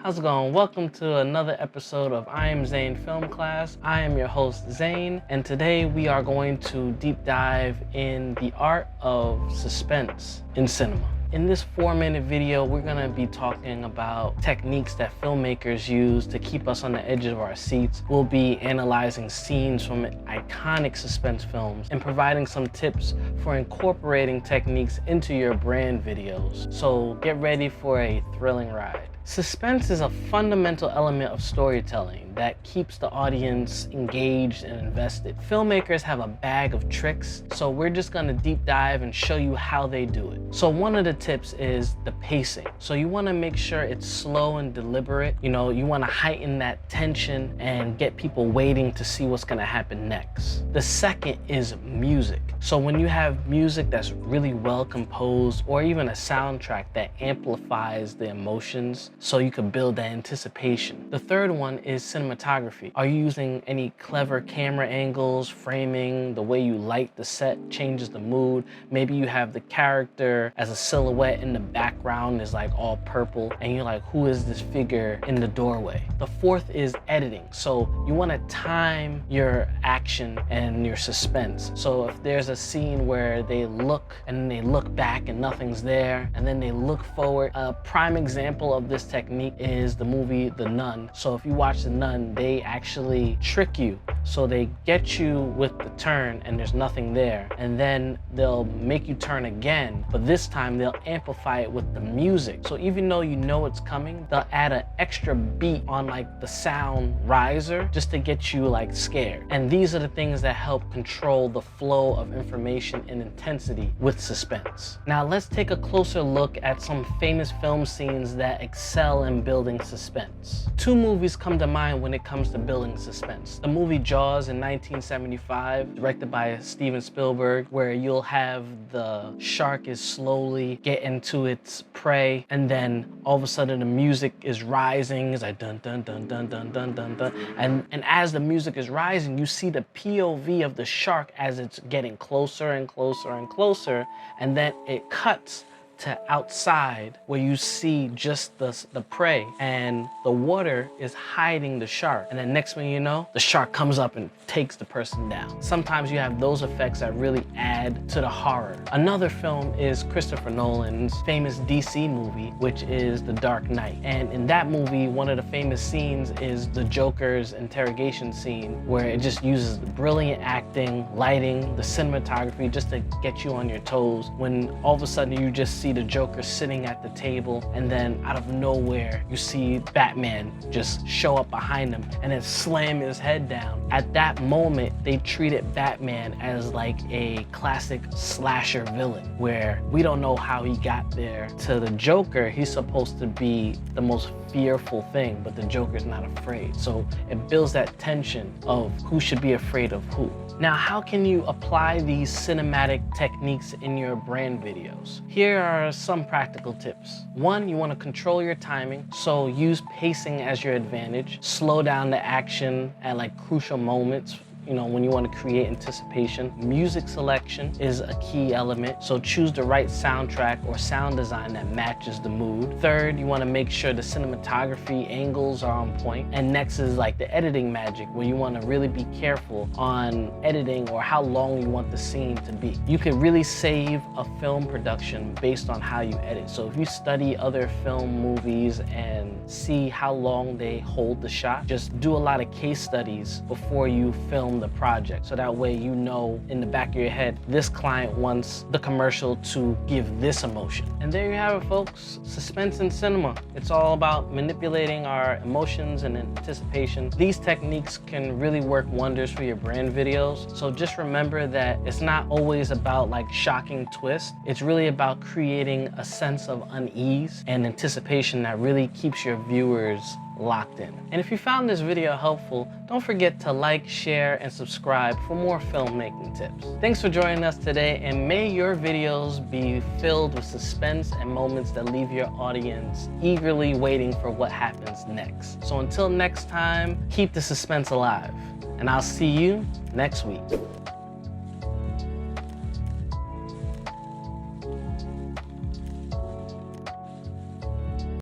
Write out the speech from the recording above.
How's it going? Welcome to another episode of I Am Zane Film Class. I am your host Zane, and today we are going to deep dive in the art of suspense in cinema. In this 4-minute video, we're gonna be talking about techniques that filmmakers use to keep us on the edges of our seats. We'll be analyzing scenes from iconic suspense films and providing some tips for incorporating techniques into your brand videos. So get ready for a thrilling ride. Suspense is a fundamental element of storytelling that keeps the audience engaged and invested. Filmmakers have a bag of tricks, so we're just gonna deep dive and show you how they do it. So one of the tips is the pacing. So you wanna make sure it's slow and deliberate. You wanna heighten that tension and get people waiting to see what's gonna happen next. The second is music. So when you have music that's really well composed, or even a soundtrack that amplifies the emotions, so you can build that anticipation. The third one is cinematography. Are you using any clever camera angles, framing, the way you light the set changes the mood? Maybe you have the character as a silhouette in the background is like all purple, and you're like, who is this figure in the doorway? The fourth is editing. So you wanna time your action and your suspense. So if there's a scene where they look and then they look back and nothing's there, and then they look forward. A prime example of this technique is the movie The Nun. So if you watch The Nun, they actually trick you. So they get you with the turn and there's nothing there. And then they'll make you turn again, but this time they'll amplify it with the music. So even though you know it's coming, they'll add an extra beat on like the sound riser just to get you like scared. And these are the things that help control the flow of information and intensity with suspense. Now let's take a closer look at some famous film scenes that excel in building suspense. Two movies come to mind when it comes to building suspense. The movie Jaws in 1975, directed by Steven Spielberg, where you'll have the shark is slowly getting to its prey, and then all of a sudden the music is rising. It's like dun dun dun dun dun dun dun dun. And as the music is rising, you see the POV of the shark as it's getting closer and closer and closer, and then it cuts to outside where you see just the prey, and the water is hiding the shark. And then next thing you know, the shark comes up and takes the person down. Sometimes you have those effects that really add to the horror. Another film is Christopher Nolan's famous DC movie, which is The Dark Knight. And in that movie, one of the famous scenes is the Joker's interrogation scene, where it just uses the brilliant acting, lighting, the cinematography just to get you on your toes, when all of a sudden you just see the Joker sitting at the table, and then out of nowhere you see Batman just show up behind him and then slam his head down. At that moment, they treated Batman as like a classic slasher villain, where we don't know how he got there. To the Joker, he's supposed to be the most fearful thing, but the Joker's not afraid. So it builds that tension of who should be afraid of who. Now, how can you apply these cinematic techniques in your brand videos? Here are some practical tips. One, you want to control your timing, so use pacing as your advantage. Slow down the action at like crucial moments, when you want to create anticipation. Music selection is a key element, so choose the right soundtrack or sound design that matches the mood. Third, you want to make sure the cinematography angles are on point. And next is like the editing magic, where you want to really be careful on editing or how long you want the scene to be. You can really save a film production based on how you edit. So if you study other film movies and see how long they hold the shot, just do a lot of case studies before you film the project, so that way you know in the back of your head, this client wants the commercial to give this emotion. And there you have it, folks. Suspense in cinema. It's all about manipulating our emotions and anticipation. These techniques can really work wonders for your brand videos. So just remember that it's not always about like shocking twists. It's really about creating a sense of unease and anticipation that really keeps your viewers locked in. And if you found this video helpful, don't forget to like, share, and subscribe for more filmmaking tips. Thanks for joining us today, and may your videos be filled with suspense and moments that leave your audience eagerly waiting for what happens next. So until next time, keep the suspense alive, and I'll see you next week.